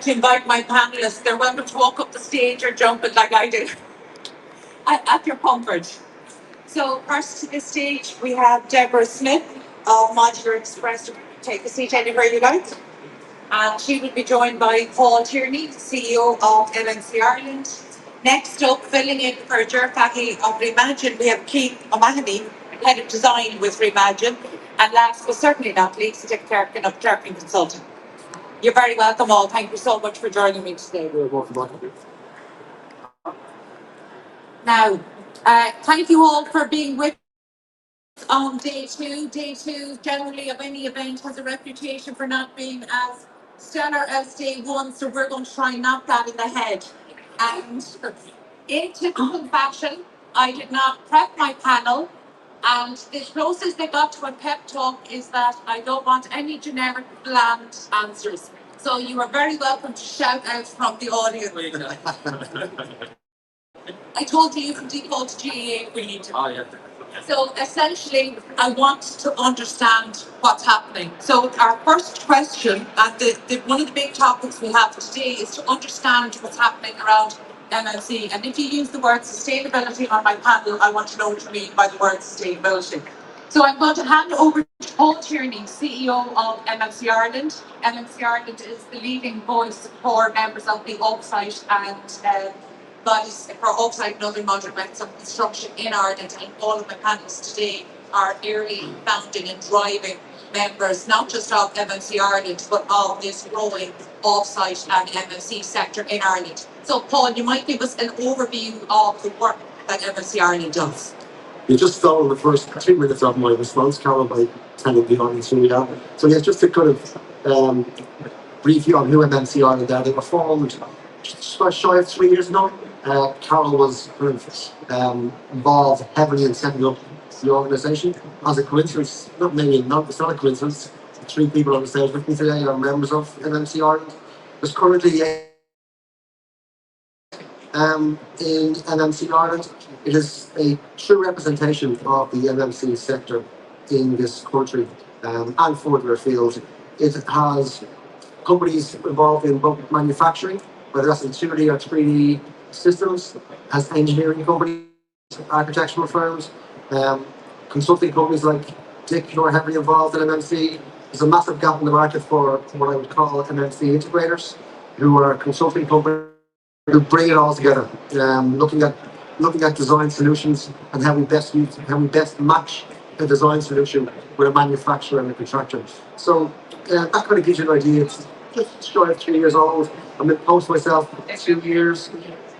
to invite my panelists. They're welcome to walk up the stage or jump it like I do at your comfort. So first to the stage, we have Deborah Smith of Modular Express. Take a seat anywhere you like. And she will be joined by Paul Tierney, CEO of MMC Ireland. Next up, filling in for Ger Fahy of Reimagine, we have Keith O'Mahony, Head of Design with Reimagine. And last but certainly not least, Dick Durkin of Durkin Consulting. You're very welcome all. Thank you so much for joining me today. Now, thank you all for being with us on day two. Day two, generally, of any event has a reputation for not being as stellar as day one, so we're going to try and knock that in the head. And in typical fashion, I did not prep my panel, and the closest they got to a pep talk is that I don't want any generic bland answers. So you are very welcome to shout out from the audience. I told you can default to GEA if we need to. Oh, yeah. So essentially, I want to understand what's happening. So our first question, and one of the big topics we have today is to understand what's happening around MMC. And if you use the word sustainability on my panel, I want to know what you mean by the word sustainability. So I'm going to hand over to Paul Tierney, CEO of MMC Ireland. MMC Ireland is the leading voice for members of the Offsite and bodies for Offsite and other modern methods of construction in Ireland, and all of my panels today are early founding and driving members, not just of MMC Ireland, but of this growing Offsite and MMC sector in Ireland. So Paul, you might give us an overview of the work that MMC Ireland does. You just stole the first 2 minutes of my response, Carol, by telling the audience who we are. So yes, just to kind of brief you on who MMC Ireland are. They were formed just shy of 3 years now. Carol was kind of involved heavily in setting up the organisation. As a coincidence, it's not a coincidence. The 3 people on the stage with me today are members of MMC Ireland. There's currently in MMC Ireland. It is a true representation of the MMC sector in this country and further afield. It has companies involved in both manufacturing, whether that's in 2D or 3D systems, has engineering companies, architectural firms, consulting companies like Dick, who are heavily involved in MMC. There's a massive gap in the market for what I would call MMC integrators, who are consulting companies who bring it all together, looking at design solutions and how we best match a design solution with a manufacturer and a contractor. So that kind of gives you an idea. It's just shy of 3 years old. I'm in post myself 2 years.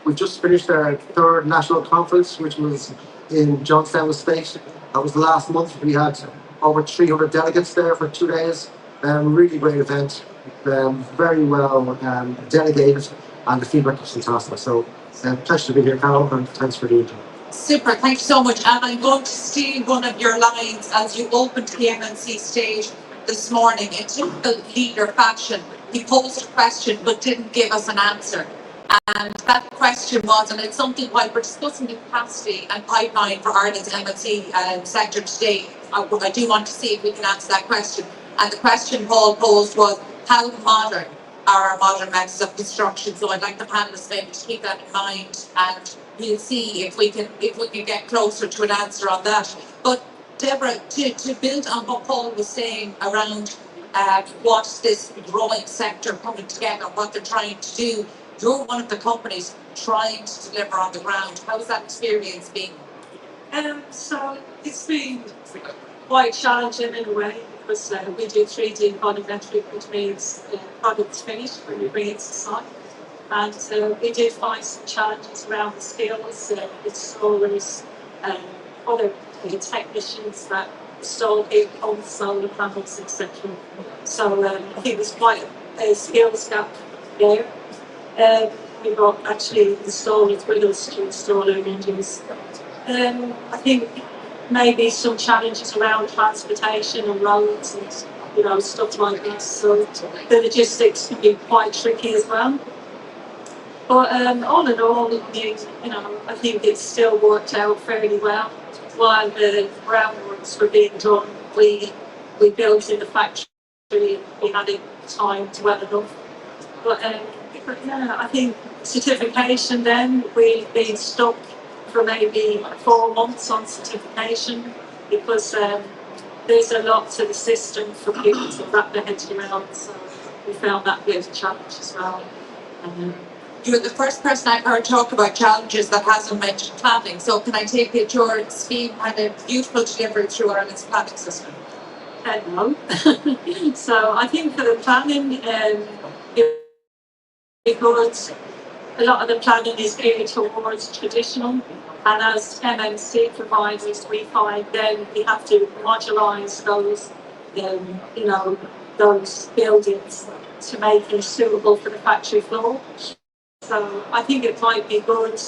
We've just finished our 3rd national conference, which was in Johnstown State. That was last month. We had over 300 delegates there for 2 days. Really great event. Very well delegated, and the feedback was fantastic. So pleasure to be here, Carol, and thanks for the interview. Super, thanks so much. And I'm going to steal one of your lines as you opened the MMC stage this morning in typical leader fashion. He posed a question but didn't give us an answer. And that question was, and it's something while we're discussing the capacity and pipeline for Ireland's MMC sector today, I do want to see if we can answer that question. And the question Paul posed was, how modern are our modern methods of construction? So I'd like the panelists maybe to keep that in mind, and we'll see if we can get closer to an answer on that. But Deborah, to build on what Paul was saying around what this growing sector coming together, what they're trying to do, you're one of the companies trying to deliver on the ground. How's that experience been? So it's been quite challenging in a way, because we do 3D volumetric, which means the product's finished when we bring it to site. And we did find some challenges around the skills, installers, other technicians that install heat pumps, solar panels, etc. So I think there's quite a skills gap there. We've got actually installers with us to install our engines. I think maybe some challenges around transportation and roads and stuff like this. So the logistics can be quite tricky as well. But all in all, I think it's still worked out fairly well. While the groundworks were being done, we built in the factory and we had it timed well enough. But, yeah, I think certification then, we've been stuck for maybe 4 months on certification because there's a lot to the system for people to wrap their heads around. So we found that a bit of a challenge as well. Um, You're the first person I've heard talk about challenges that hasn't mentioned planning. So can I take it your scheme had a beautiful delivery through Ireland's planning system? no. So I think for the planning, because a lot of the planning is geared towards traditional, and as MMC providers, we find then we have to modulise those, those buildings to make them suitable for the factory floor. So I think it might be good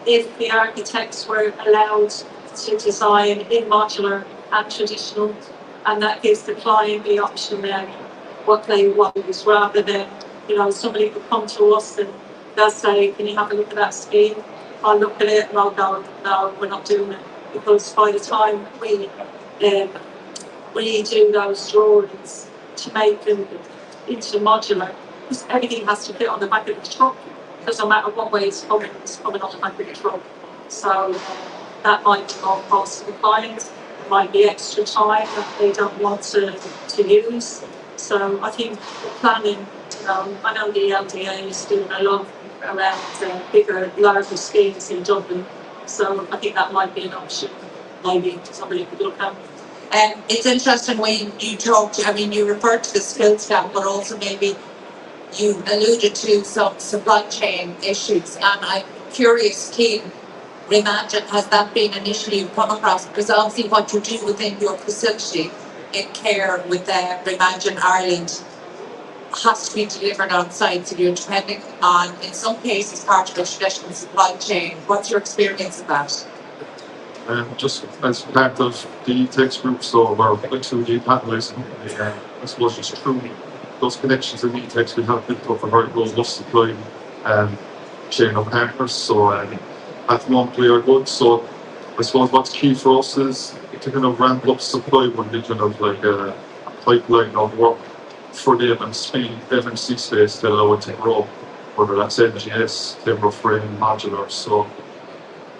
if the architects were allowed to design in modular and traditional, and that gives the client the option then what they want, rather than somebody could come to us and they'll say, "Can you have a look at that scheme?" I'll look at it and I'll go, "No, we're not doing it," because by the time we do those drawings to make them into modular, because everything has to fit on the back of the truck, because no matter what way it's coming on the back of the truck. So that might be more cost to the client, it might be extra time that they don't want to use. So I think the planning, I know the LDA is doing a lot around bigger, larger schemes in Dublin. So I think that might be an option maybe somebody could look at. It's interesting when you talked, I mean, you referred to the skills gap, but also maybe you alluded to some supply chain issues. And I'm curious, Keith, Reimagine, has that been an issue you've come across? Because obviously what you do within your facility in care with Reimagine Ireland has to be delivered on site. So you're depending on, in some cases, part of the traditional supply chain. What's your experience of that? Just as part of the text group, so we're actually catalyzing, I suppose just through those connections in text, we have built up a very robust supply chain of partners. So at the moment we are good. So I suppose what's key for us is to kind of ramp up supply when we kind of like a pipeline of work for the MMC space to allow it to grow, whether that's NGS, timber frame, modular. So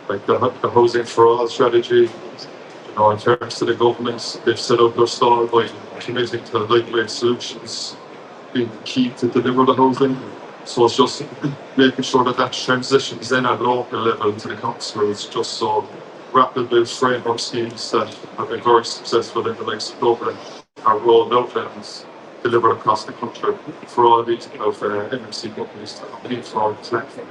like the housing for all strategy, in terms of the governments, they've set up their stall by committing to lightweight solutions being key to deliver the housing. So it's just making sure that transitions then at local level to the councils, just so rapid build framework schemes that have been very successful in the likes of Dublin are rolled out and delivered across the country for all these MMC companies to compete for the platform.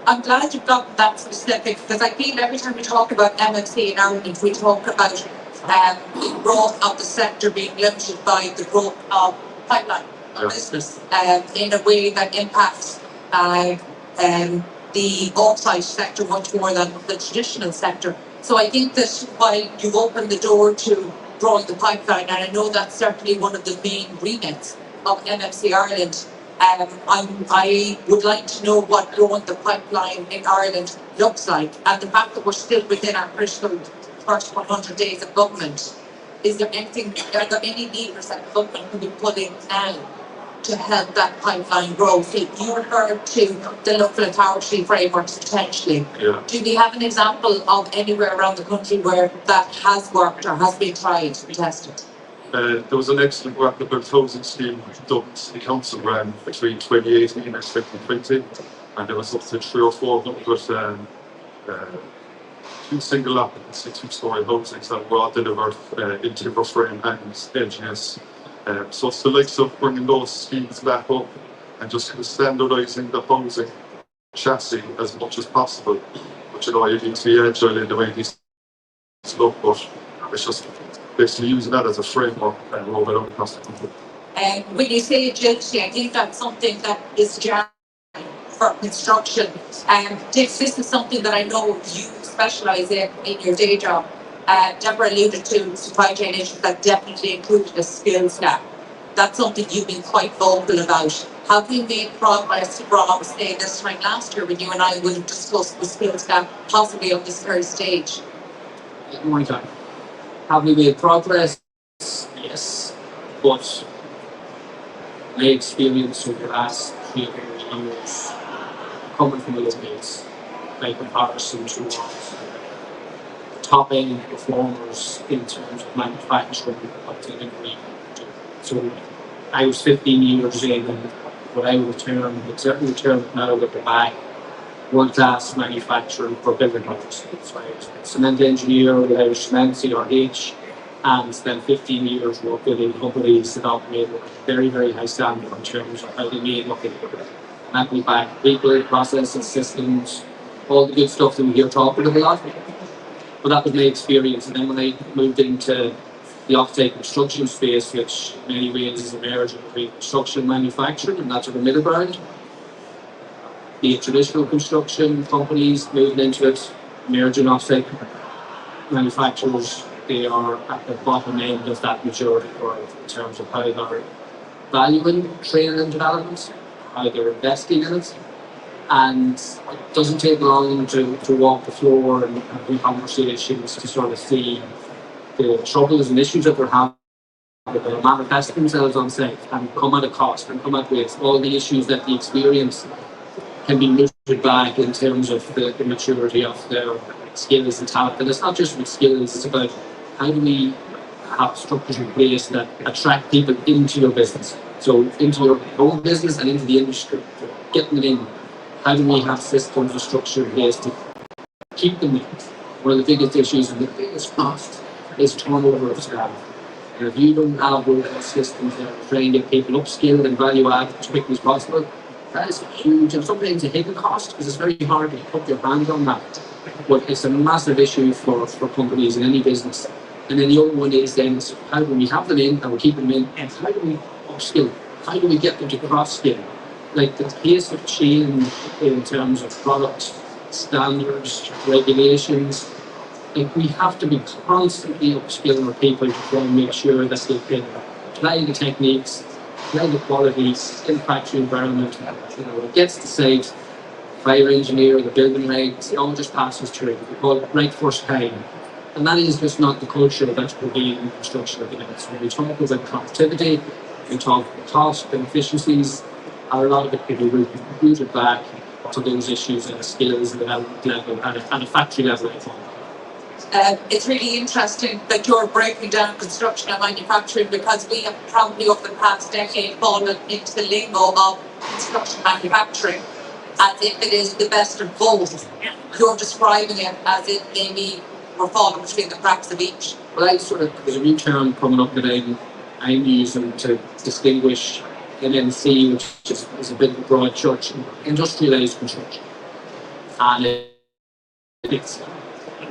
I'm glad you've gotten that specific, because I feel every time we talk about MMC in Ireland, we talk about the growth of the sector being limited by the growth of pipeline business in a way that impacts the offsite sector much more than the traditional sector. So I think that while you've opened the door to growing the pipeline, and I know that's certainly one of the main remits of MMC Ireland, I would like to know what growing the pipeline in Ireland looks like, and the fact that we're still within our critical first 100 days of government. Are there any levers that the government can be pulling now to help that pipeline grow? So you referred to the local authority frameworks potentially. Yeah. Do we have an example of anywhere around the country where that has worked or has been tried and tested? There was an excellent work about housing scheme dubbed the council ran between 2018 and 2020, and there was up to 3 or 4 two single occupancy 2-story housings that were all delivered in timber frame and LGS. So it's the likes of bringing those schemes back up and just kind of standardising the housing chassis as much as possible. Which you need to be agile in the way these look, but it's just basically using that as a framework and roll it out across the country. When you say agility, I think that's something that is jarring for construction. This is something that I know you specialise in your day job. Deborah alluded to supply chain issues that definitely included a skills gap. That's something you've been quite vocal about. Have you made progress from, say, this time last year when you and I would have discussed the skills gap possibly on this third stage? Good morning, John. Have we made progress? Yes. But my experience over the last 3 or 4 years coming from a low base by comparison to top end performers in terms of manufacturing of delivery. So I was 15 years in what I would term, but certainly term now with the back, world class manufacturing for building products. So I was a cement engineer with Irish Cement, CRH, and spent 15 years working in companies that operate with a very, very high standard in terms of how they made what they do. And that goes back people, processes, systems, all the good stuff that we hear talking about a lot. But that was my experience. And then when I moved into the Offsite construction space, which in many ways is a merger between construction and manufacturing, and that's sort of middle ground. The traditional construction companies moving into it, merging Offsite manufacturers, they are at the bottom end of that maturity curve in terms of how they're valuing training and development, how they're investing in it. And it doesn't take long to walk the floor and have conversations to sort of see the troubles and issues that they're having, that they manifest themselves on site and come at a cost and come at waste. All the issues that the experience can be rooted back in terms of the maturity of their skills and talent. And it's not just with skills, it's about how do we have structures in place that attract people into your business. So into your own business and into the industry, getting them in. How do we have systems or structure in place to keep them in? One of the biggest issues and the biggest cost is turnover of staff. And if you don't have robust systems that are trying to get people upskilled and value add as quickly as possible, that is huge. And sometimes a hidden cost because it's very hard to put your hand on that. But it's a massive issue for companies in any business. And then the other one is then how do we have them in and we keep them in, and how do we upskill? How do we get them to cross skill? Like the pace of change in terms of product standards, regulations, like we have to be constantly upskilling our people to try and make sure that they can apply the techniques, apply the qualities in the factory environment. It gets to site, fire engineer, the building regs, it all just passes through. We call it right first time. And that is just not the culture that's prevailing in construction at the minute. So when we talk about productivity, we talk about cost and efficiencies, a lot of it can be rooted back to those issues and skills and development level and a factory level. It's really interesting that you're breaking down construction and manufacturing because we have probably over the past decade fallen into the lingo of construction manufacturing as if it is the best of both. You're describing it as if maybe we're falling between the cracks of each. Well, there's a new term coming up that I'm using to distinguish MMC, which is a bit of a broad church, industrialised construction. And it's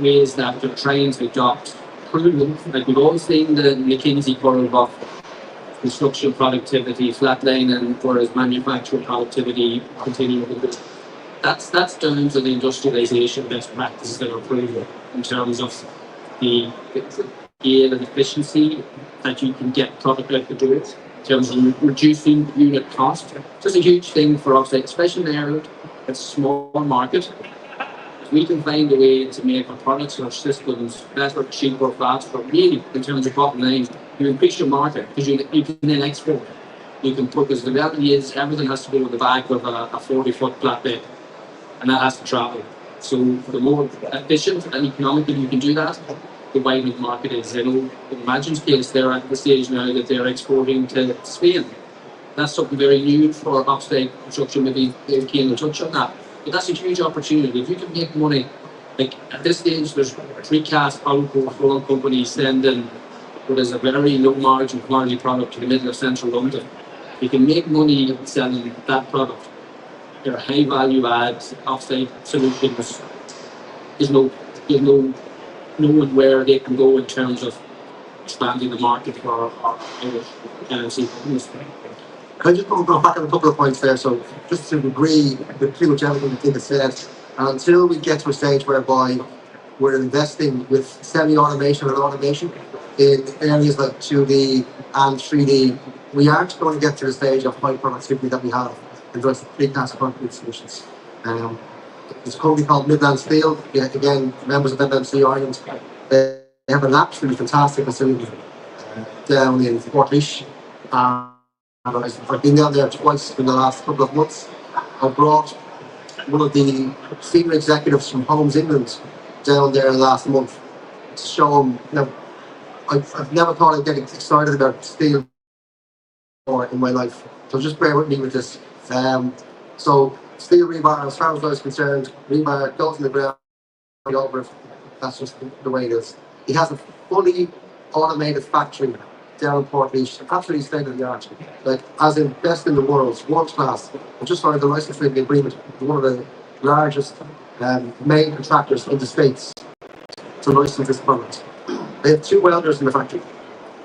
ways that they're trying to adopt proven, like we've all seen the McKinsey curve of construction productivity flatlining, whereas manufacturing productivity continuing to grow. That's down to the industrialisation best practices that are proven in terms of the scale and efficiency that you can get product out the door, in terms of reducing unit cost. So it's a huge thing for us, especially in Ireland. It's a small market. If we can find a way to make our products and our systems better, cheaper, faster, really, in terms of bottom line, you increase your market because you can then export. You can put, because the reality is everything has to go in the back of a 40-foot flatbed, and that has to travel. So the more efficient and economically you can do that, the wider the market is. I know in Imagine's case, they're at the stage now that they're exporting to Spain. That's something very new for Offsite construction. Maybe Dave Keane will touch on that. But that's a huge opportunity. If you can make money, like at this stage, there's precast outboard flooring companies sending what is a very low margin quality product to the middle of central London. You can make money selling that product. They're high value add Offsite solutions. There's no knowing where they can go in terms of expanding the market for our Irish MMC companies. Can I just go back on a couple of points there? So just to agree with pretty much everything that Tina said, until we get to a stage whereby we're investing with semi-automation and automation in areas like 2D and 3D, we aren't going to get to the stage of high productivity that we have in those precast concrete solutions. There's a company called Midland Steel, again, members of MMC Ireland. They have an absolutely fantastic facility down in Portlaoise. I've been down there twice in the last couple of months. I brought one of the senior executives from Homes England down there last month to show him. Now, I've never thought I'd get excited about steel before in my life, so just bear with me with this. So steel rebar, as far as I was concerned, rebar goes in the ground over it. That's just the way it is. He has a fully automated factory down in Port absolutely state of the art, like as in best in the world, world class. I just signed the licensing agreement with one of the largest main contractors in the States to license this product. They have two welders in the factory,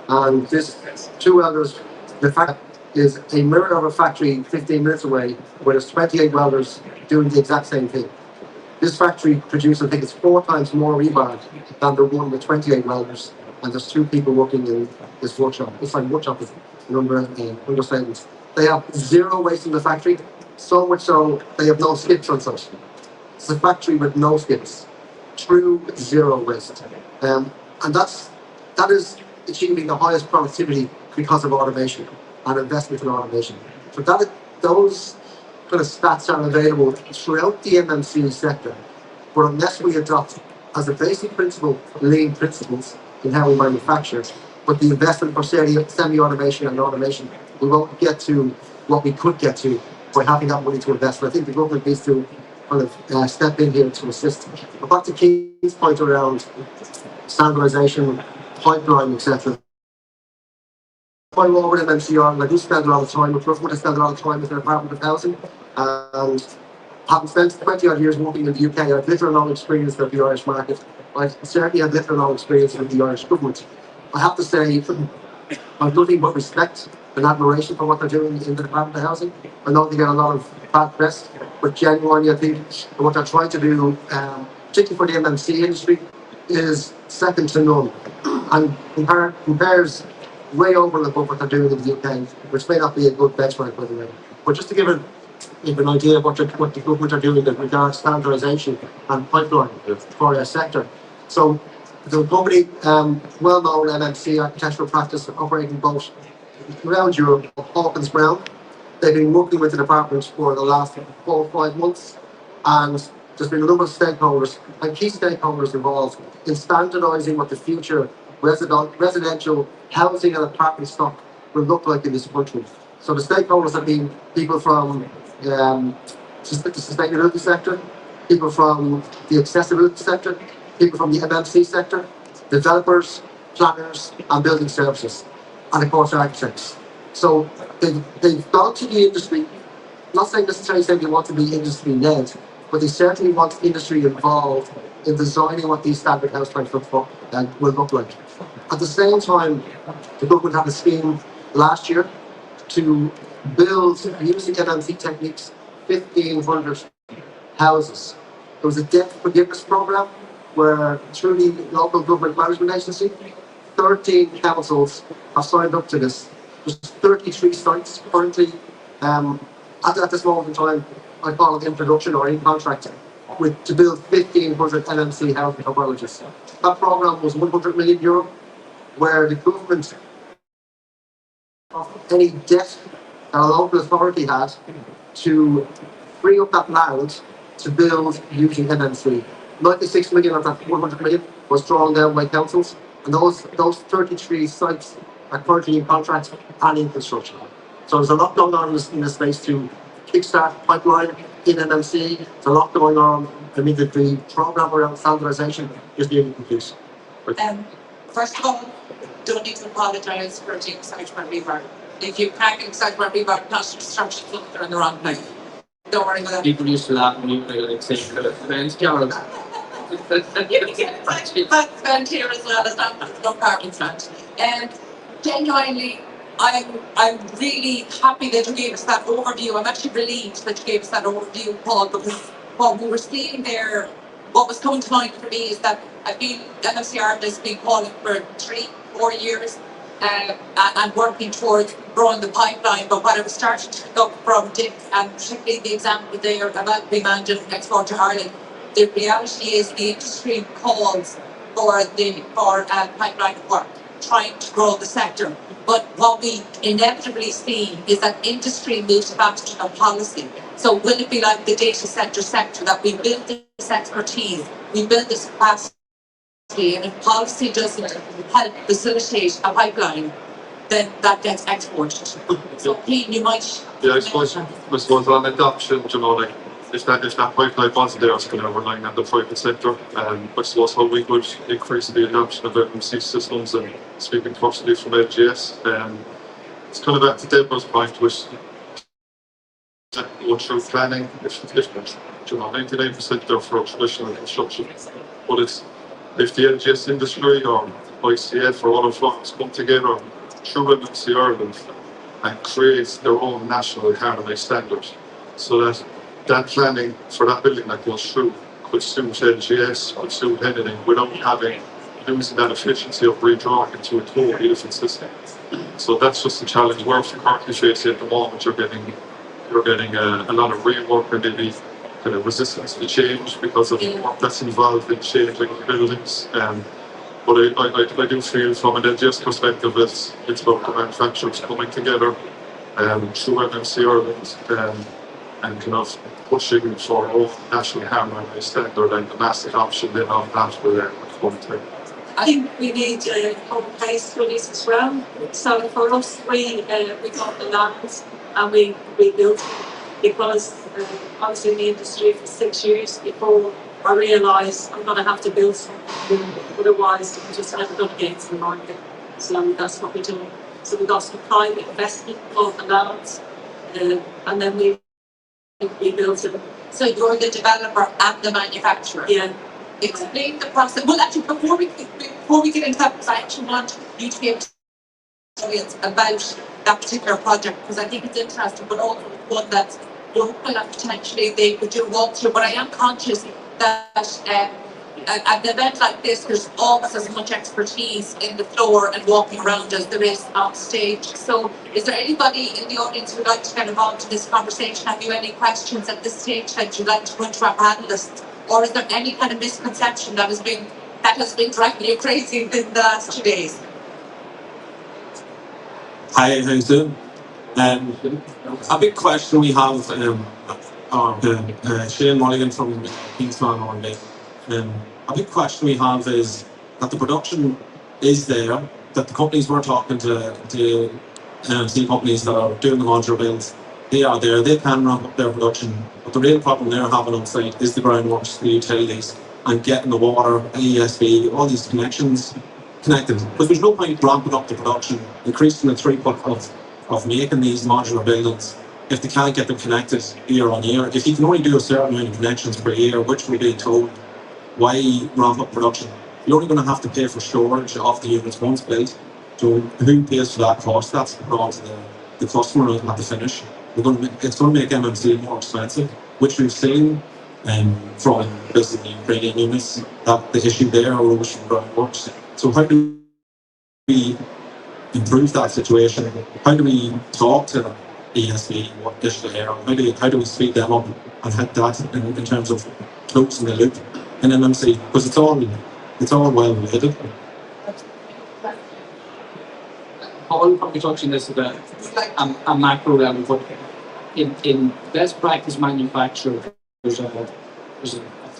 and this two welders, the fact is a mirror of a factory 15 minutes away where there's 28 welders doing the exact same thing. This factory produces, I think it's 4 times more rebar than the one with 28 welders, and there's 2 people working in this workshop. It's like workshop is understatement. They have 0 waste in the factory, so much so they have no skips on site. It's a factory with no skips, true 0 waste, and that is achieving the highest productivity because of automation and investment in automation. So those kind of stats are available throughout the MMC sector, but unless we adopt as a basic principle lean principles in how we manufacture, but the investment for semi-automation and automation, we won't get to what we could get to by having that money to invest. And I think the government needs to kind of step in here to assist. But back to Keith's point around standardisation, pipeline, etc. My role with MMCR, and I do spend a lot of time with government, I spend a lot of time with the Department of Housing, and having spent 20 odd years working in the UK, I've little or no experience of the Irish market. I've certainly had little or no experience with the Irish government. I have to say, I've nothing but respect and admiration for what they're doing in the Department of Housing. I know they get a lot of bad press, but genuinely I think what they're trying to do, particularly for the MMC industry, is second to none, and compares way over and above what they're doing in the UK, which may not be a good benchmark, by the way. But just to give an idea of what the government are doing in regards to standardisation and pipeline for their sector. So the company, well-known MMC architectural practice operating both around Europe, Hawkins Brown. They've been working with the department for the last 4 or 5 months, and there's been a number of stakeholders and key stakeholders involved in standardising what the future residential housing and apartment stock will look like in this country. So the stakeholders have been people from the sustainability sector, people from the accessibility sector, people from the MMC sector, developers, planners, and building services, and of course architects. So they've gone to the industry, not saying necessarily saying they want to be industry led, but they certainly want industry involved in designing what these standard house types will look like. At the same time, the government had a scheme last year to build, using MMC techniques, 1,500 houses. There was a debt forgiveness program where, through the local government management agency, 13 councils have signed up to this. There's 33 sites currently at this moment in time. I call it in production or in contract to build 1,500 MMC housing villages. That program was €100 million, where the government, any debt that a local authority had, to free up that land to build using MMC. 96 million of that 100 million was drawn down by councils, and those 33 sites are currently in contract and in construction. So there's a lot going on in this space to kickstart pipeline in MMC. There's a lot going on. I mean, the program around standardisation is nearly complete. First of all, don't need to apologise for being excited about rebar. If you can't get excited about rebar, not construction, they're in the wrong place. Don't worry about that. People used to laugh when you like say friends, Carol. You can get excited about the vent here as well as that, no parking front. And genuinely, I'm really happy that you gave us that overview. I'm actually relieved that you gave us that overview, Paul, because what we were seeing there, what was coming to mind for me is that I've been MMCR has been calling for 3-4 years and working towards growing the pipeline. But what I was starting to pick up from Dick, and particularly the example there about being managing export to Ireland, the reality is the industry calls for pipeline work. trying to grow the sector. But what we inevitably see is that industry moves faster than policy. So will it be like the data center sector, that we build this expertise, we build this capacity, and if policy doesn't help facilitate a pipeline, then that gets exported. So Pete, you might. Yeah, I suppose on adoption, like if that pipeline wasn't there, it's kind of relying on the private sector. I suppose how we would increase the adoption of MMC systems, and speaking personally from LGS, it's kind of at the devil's point, which go through planning. If 99% there for traditional construction, but it's if the LGS industry or ICF or other firms come together through MMC Ireland and create their own national harmonised standard, so that that planning for that building that goes through could suit LGS, could suit anything without having losing that efficiency of redrawing into a totally different system. So that's just the challenge we're currently facing at the moment. You're getting a lot of rework and maybe kind of resistance to change because of the work that's involved in changing the buildings. But I do feel from an LGS perspective, it's about the manufacturers coming together through MMC Ireland and kind of pushing for a national harmonised standard, and the massive option then of that will come to. I think we need home place studies as well. So for us, we got the land and we built it because I was in the industry for 6 years before I realised I'm going to have to build something, otherwise I'm just never going to get into the market. So that's what we do. So we got some private investment, bought the land, and then we built it. So you're the developer and the manufacturer. Yeah. Explain the process. Well, actually, before we get into that, because I actually want you to be able to tell us about that particular project, because I think it's interesting, but also one that you're hoping that potentially they could do a walkthrough. But I am conscious that at an event like this, there's almost as much expertise in the floor and walking around as there is on stage. So is there anybody in the audience who'd like to get involved in this conversation? Have you any questions at this stage that you'd like to put to our panelists? Or is there any kind of misconception that has been driving you crazy in the last 2 days? Hi, how you doing? A big question we have, Shane Mulligan from Kingsman on me. A big question we have is that the production is there, that the companies we're talking to, the MMC companies that are doing the modular builds, they are there, they can ramp up their production. But the real problem they're having on site is the groundworks, the utilities, and getting the water, ESB, all these connections connected. Because there's no point ramping up the production, increasing the throughput of making these modular buildings if they can't get them connected year on year. If you can only do a certain amount of connections per year, which we're being told, why ramp up production? You're only going to have to pay for storage of the units once built. So who pays for that cost? That's brought to the customer at the finish. It's going to make MMC more expensive, which we've seen from building the Ukrainian units, that the issue there arose from groundworks. So how do we improve that situation? How do we talk to ESB, what digital here? How do we speed them up and hit that in terms of closing the loop in MMC? Because it's all well related. Paul probably touching this at a macro level, but in best practice manufacturing, there's a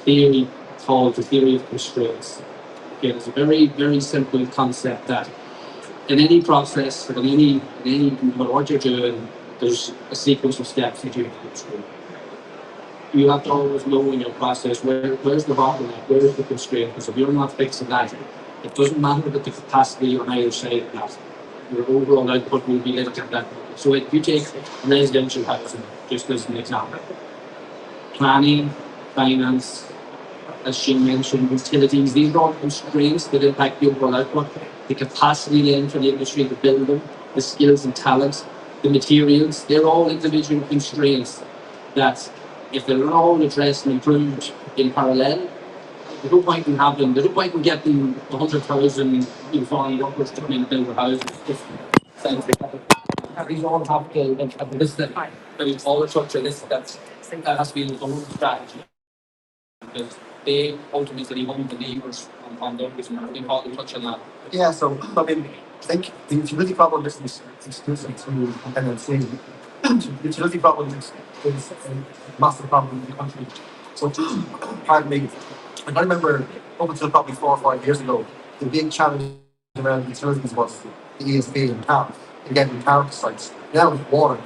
theory called the theory of constraints. Okay, it's a very, very simple concept that in any process, in any what you're doing, there's a sequence of steps that you have to go through. You have to always know in your process where's the bottleneck, where's the constraint, because if you're not fixing that, it doesn't matter that the capacity on either side of that, your overall output will be limited. That. So if you take residential housing, just as an example, planning, finance, as she mentioned, utilities, these are all constraints that impact the overall output. The capacity then for the industry to build them, the skills and talents, the materials, they're all individual constraints that if they're not all addressed and improved in parallel, there's no point in having, there's no point in getting 100,000 uniform workers to come in and build a house. These all have to, this is all the structure, that has to be the whole strategy. they ultimately won't believers on their business. What do you call the touch on that? Yeah, so I mean, I think the utility problem isn't exclusive to MMC. The utility problem is a massive problem in the country. So, pardon me, I remember up until probably 4 or 5 years ago, the big challenge around utilities was the ESB and power, and getting power to sites. Now it's water.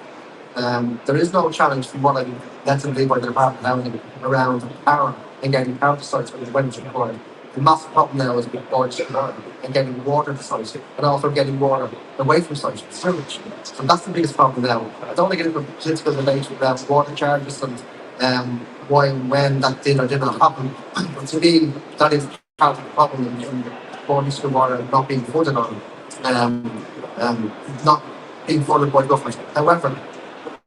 There is no challenge from what I'm led to believe by the department now around power and getting power to sites when it's required. The massive problem now is with boilers and getting water to sites and also getting water away from sites, sewage. So that's the biggest problem now. I don't want to get into political debate around water charges and why and when that did or did not happen. But to me, that is part of the problem in boilers to water not being funded on, not being funded by government. However,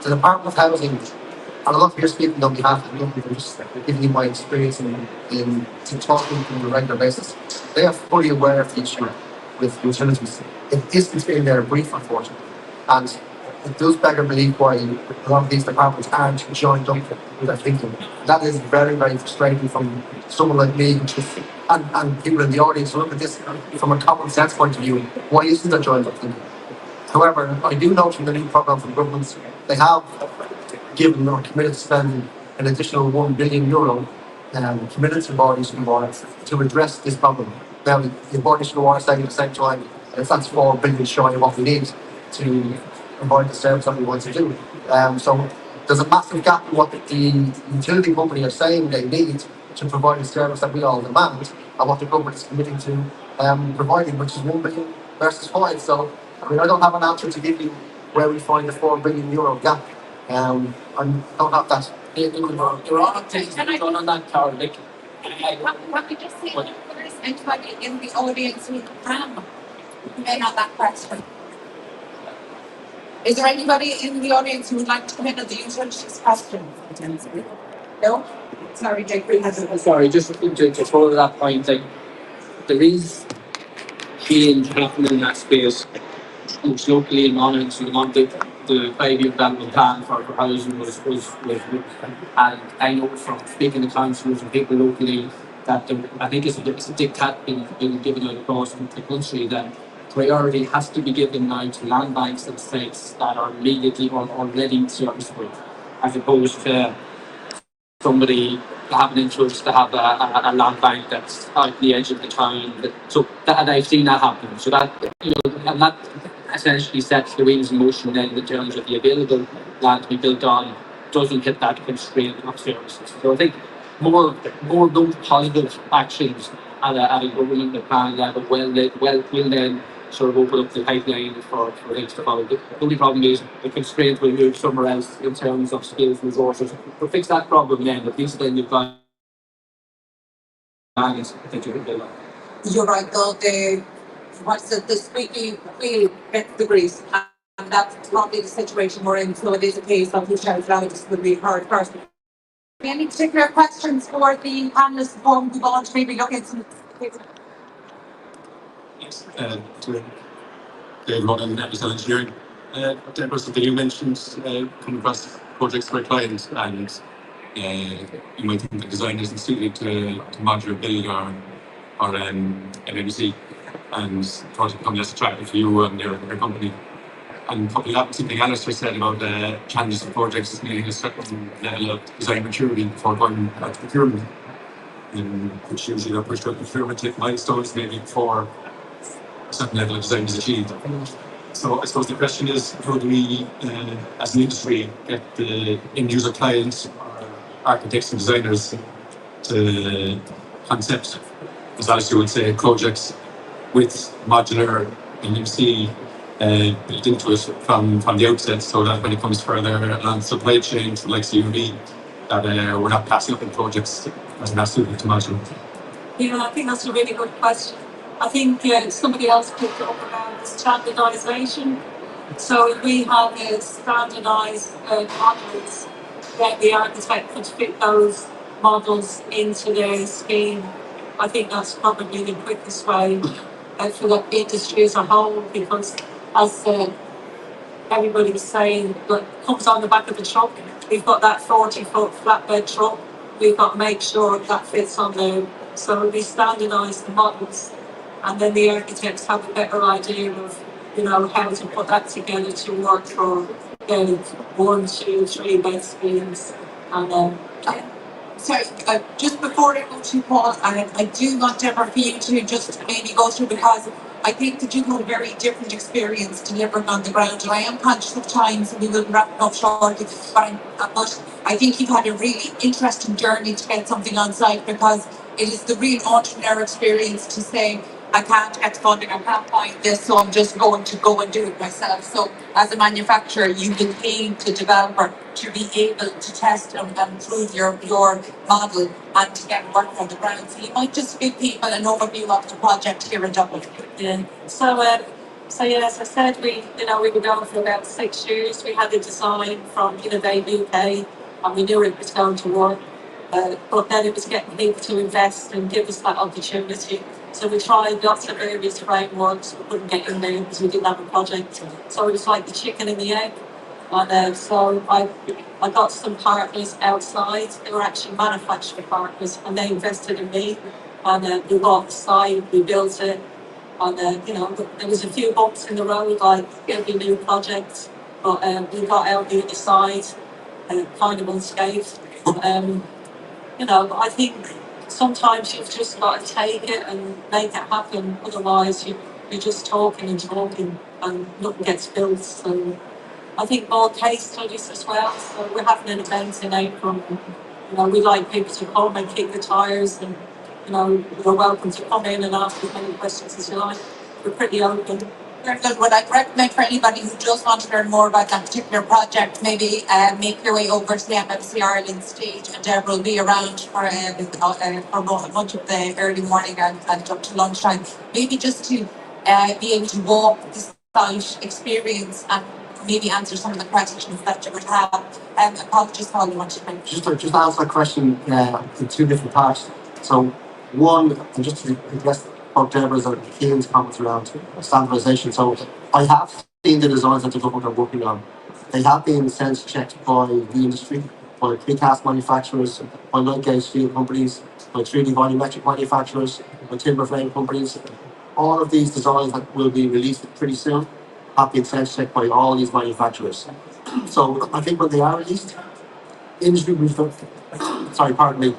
the Department of Housing, and I'm not here speaking on behalf of the company, I'm just giving you my experience in talking to them on a regular basis. They are fully aware of the issue with utilities. It isn't in their brief, unfortunately. And it does beg a belief why a lot of these departments aren't joined up with their thinking. That is very, very frustrating from someone like me, and people in the audience who look at this from a common sense point of view. Why isn't there joined up thinking? However, I do know from the new programme from governments, they have given or committed to spend an additional €1 billion committed to bodies and water to address this problem. Now, the bodies and water saying at the same time, that's 4 billion shy of what we need to provide the service that we want to do. So there's a massive gap in what the utility company are saying they need to provide the service that we all demand and what the government is committing to providing, which is 1 billion versus 5. So I mean, I don't have an answer to give you where we find the €4 billion gap. I don't have that. There are things that are done on that, Carl. Like, What we just say, if there's anybody in the audience who may have that question. Is there anybody in the audience who would like to come in on the utilities question? No? Sorry, Jake. sorry, just to follow that point, like there is change happening in that space. Which locally in Monaghan, so the 5-year development plan for housing was and I know from speaking to councillors and people locally that I think it's a diktat being given out across the country that priority has to be given now to land banks and sites that are immediately or already serviceable, as opposed to somebody having interest to have a land bank that's out the edge of the town. So that, and I've seen that happen. So that, you know, and that essentially sets the wheels in motion then in terms of the available land to be built on doesn't hit that constraint of services. So I think more those positive actions at a government plan level will then sort of open up the pipeline for things to follow. The only problem is the constraint will move somewhere else in terms of skills and resources. But fix that problem then, at least then you've got balance that you can build on. You're right, though, the squeaky wheel gets the grease. And that's probably the situation we're in. So it is a case of who shouts loudest will be heard first. Any particular questions for the panelists before we move on to maybe look at some? Yes, to Dave Rodden, Episode Engineering. Deborah, something you mentioned coming across projects for a client, and you might think the design isn't suited to modular build or MMC, and the project become less attractive for you and your company. And couple that with something Alistair said about challenges of projects needing a certain level of design maturity before going out to procurement, which usually are pushed out procurement take milestones maybe before a certain level of design is achieved. So I suppose the question is, how do we, as an industry, get the end user clients, or architects and designers to concept, as Alistair would say, projects with modular MMC built into it from the outset, so that when it comes further along the supply chain, like CUV, that we're not passing up in projects as not suited to modular. Yeah, I think that's a really good question. I think somebody else picked up about standardisation. So if we have standardised models, then the architect could fit those models into their scheme. I think that's probably the quickest way for the industry as a whole, because as everybody was saying, like, comes on the back of the truck. We've got that 40-foot flatbed truck we've got to make sure that fits on there. So we standardise the models, and then the architects have a better idea of, how to put that together to work for the 1, 2, 3 bed schemes. And Sorry, just before I go to Paul, I do want Deborah for you to just maybe go through, because I think that you had a very different experience delivering on the ground, and I am conscious of time, so we will wrap it up shortly. But I think you've had a really interesting journey to get something on site, because it is the real entrepreneur experience to say, I can't get funding, I can't find this, so I'm just going to go and do it myself. So as a manufacturer, you can pay the developer to be able to test and prove your model and to get work on the ground. So you might just give people an overview of the project here in Dublin. yeah. So yeah, as I said, we were going for about 6 years. We had a design from Innovate UK, and we knew it was going to work. But then it was getting people to invest and give us that opportunity. So we tried lots of various frameworks. We couldn't get in there because we didn't have a project. So it was like the chicken and the egg. And so I got some partners outside. They were actually manufacturing partners, and they invested in me. And we bought the site, we built it. And there was a few bumps in the road, like every new project. But we got out the other side, kind of unscathed. I think sometimes you've just got to take it and make it happen. Otherwise, you're just talking and talking, and nothing gets built. So I think more case studies as well. So we're having an event in April. We like people to come and kick the tires, and you're welcome to come in and ask as many questions as you like. We're pretty open. Very good. What I'd recommend for anybody who does want to learn more about that particular project, maybe make your way over to the MMC Ireland stage, and Deborah will be around for much of the early morning and up to lunchtime. Maybe just to be able to walk the site, experience, and maybe answer some of the questions that you would have. Apologies, Paul, you want to make. Just to answer that question in two different parts. So one, and just to address both Deborah's and Keane's comments around standardisation. So I have seen the designs that the government are working on. They have been sense checked by the industry, by precast manufacturers, by light gauge steel companies, by 3D volumetric manufacturers, by timber frame companies. All of these designs that will be released pretty soon have been sense checked by all these manufacturers. So I think when they are released, industry will be, sorry, pardon me,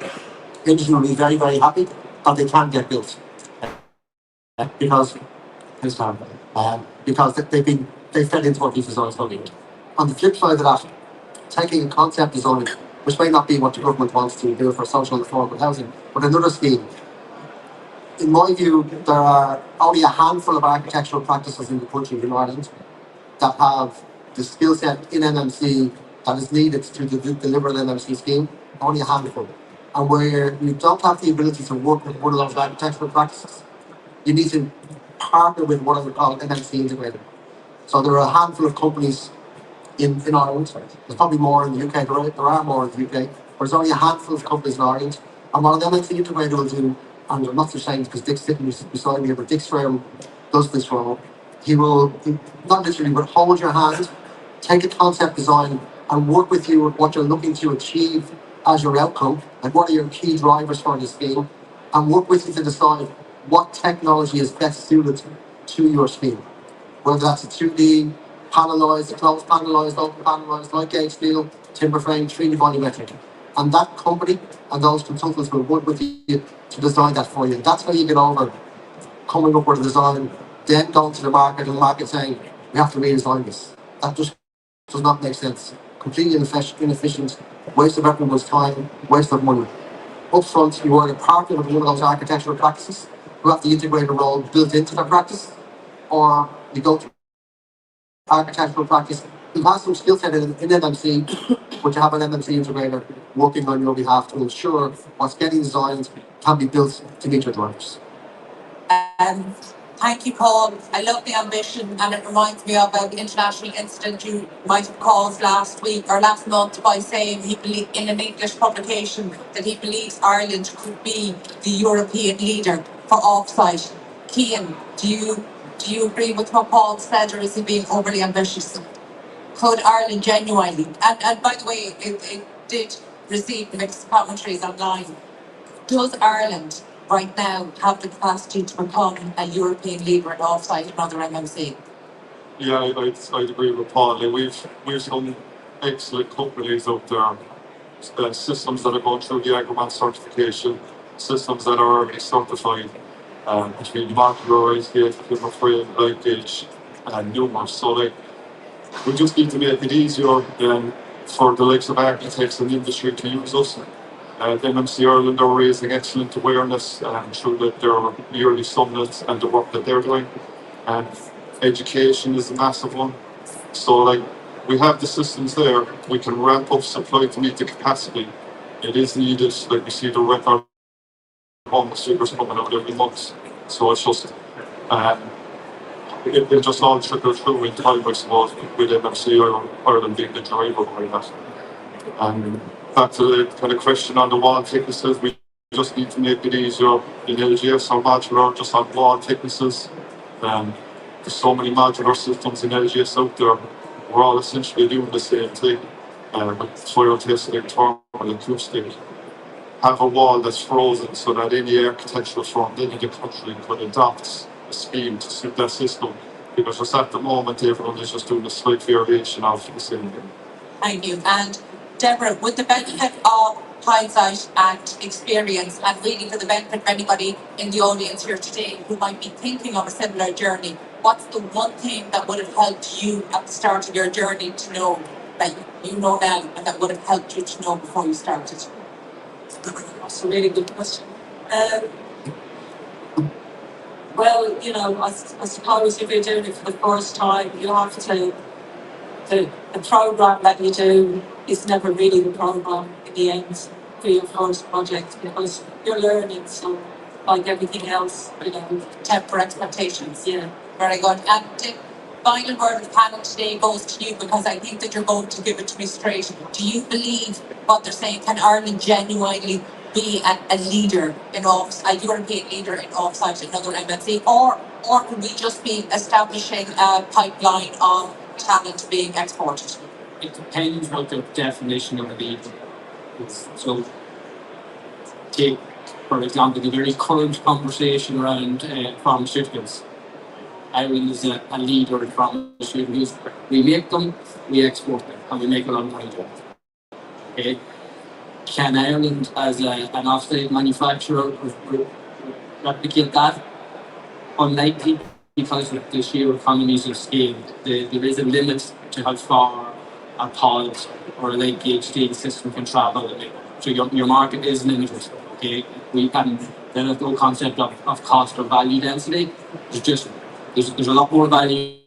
industry will be very, very happy that they can get built. Because this time, because they fed into what these designs are doing. On the flip side of that, taking a concept design, which may not be what the government wants to do for social and affordable housing, but another scheme. In my view, there are only a handful of architectural practices in the country, in Ireland, that have the skill set in MMC that is needed to deliver an MMC scheme. Only a handful. And where you don't have the ability to work with one of those architectural practices, you need to partner with what I would call MMC integrated. So there are a handful of companies in Ireland. There's probably more in the UK. There are more in the UK. But there's only a handful of companies in Ireland. And what an MMC integrator will do, and I'm not ashamed because Dick's sitting beside me here, but Dick's firm does this role. He will, not literally, but hold your hand, take a concept design, and work with you with what you're looking to achieve as your outcome, like what are your key drivers for the scheme, and work with you to decide what technology is best suited to your scheme. Whether that's a 2D, panelized, closed panelized, open panelized, light gauge steel, timber frame, 3D volumetric. And that company and those consultants will work with you to design that for you. That's how you get over coming up with a design, then going to the market and the market saying, we have to redesign this. That just does not make sense. Completely inefficient, waste of everyone's time, waste of money. Up front, you are a partner with one of those architectural practices who have the integrator role built into their practice, or you go to architectural practice who has some skill set in MMC, but you have an MMC integrator working on your behalf to ensure what's getting designed can be built to meet your drivers. Thank you, Paul. I love the ambition, and it reminds me of the international incident you might have caused last week or last month by saying he believed in an English publication that he believes Ireland could be the European leader for offsite. Cian, do you agree with what Paul said, or is he being overly ambitious? Could Ireland genuinely? And by the way, it did receive mixed commentaries online. Does Ireland right now have the capacity to become a European leader in offsite and other MMC? Yeah, I'd agree with Paul. Like, we've some excellent companies out there, systems that are going through the Agroman certification, systems that are already certified, between modular, ICA, timber frame, light gauge, and numerous. So like, we just need to make it easier for the likes of architects and industry to use us. MMC Ireland are raising excellent awareness through their yearly summits and the work that they're doing. And education is a massive one. So like, we have the systems there, we can ramp up supply to meet the capacity. It is needed, like we see the record homeless figures coming out every month. So it's just, it just all trickle through in time, I suppose, with MMC Ireland being the driver behind that. And back to the kind of question on the wall thicknesses, we just need to make it easier in LGS or modular, just on wall thicknesses. There's so many modular systems in LGS out there. We're all essentially doing the same thing, with soil testing, thermal, acoustic. Have a wall that's frozen so that any architectural firm in the country could adopt a scheme to suit that system. Because just at the moment, everyone is just doing a slight variation of the same thing. Thank you. And Deborah, with the benefit of hindsight and experience, and really for the benefit of anybody in the audience here today who might be thinking of a similar journey, what's the one thing that would have helped you at the start of your journey to know that you know now and that would have helped you to know before you started? That's a really good question. Well, you know, I suppose if you're doing it for the first time, you have to, the program that you do is never really the program in the end for your first project, because you're learning, so like everything else, you know. Temper expectations. Yeah. Very good. And the final word of the panel today goes to you, because I think that you're going to give it to me straight. Do you believe what they're saying? Can Ireland genuinely be a leader in a European leader in offsite and other MMC, or can we just be establishing a pipeline of talent being exported? It depends what the definition of a lead is. So, take, for example, the very current conversation around pharmaceuticals. Ireland is a leader in pharmaceuticals. We make them, we export them, and we make a lot of money doing it. Okay? Can Ireland, as an offsite manufacturer, replicate that? Unlikely, because of the sheer economies of scale. There is a limit to how far a pod or a light gauge steel system can travel. So your market is limited. Okay, we can. There is no concept of cost or value density. There's a lot more value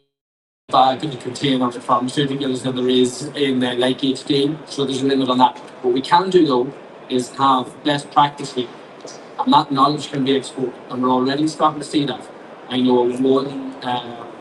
bag in the container for pharmaceuticals than there is in light gauge steel. So there's a limit on that. What we can do though is have best practices, and that knowledge can be exported, and we're already starting to see that. I know one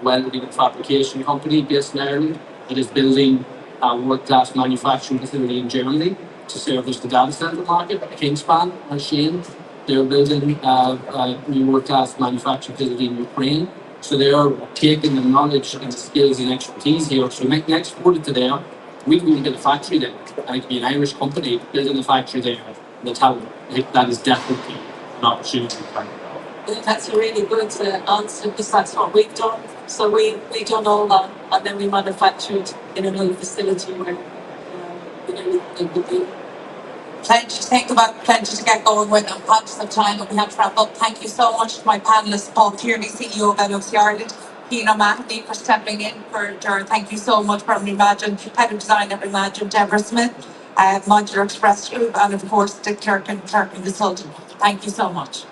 welding and fabrication company based in Ireland that is building a world-class manufacturing facility in Germany to service the data center market. Kingspan and Shane, they're building a new world-class manufacturing facility in Ukraine. So they are taking the knowledge and the skills and expertise here. So we can export it to there. We can build a factory there. And it could be an Irish company building a factory there. The talent. I think that is definitely an opportunity. I think that's a really good answer, because that's what we've done. So we done all that, and then we manufactured in another facility where it would be. Plenty to think about, plenty to get going with, and conscious of time, and we have to wrap up. Thank you so much to my panelists, Paul Tierney, CEO of MMC Ireland, Cian O'Mahony for stepping in for Ger. Thank you so much from Imagine, Head of Design at Imagine, Deborah Smith, Modular Express Group, and of course, Dick Clerkin, Consultant. Thank you so much.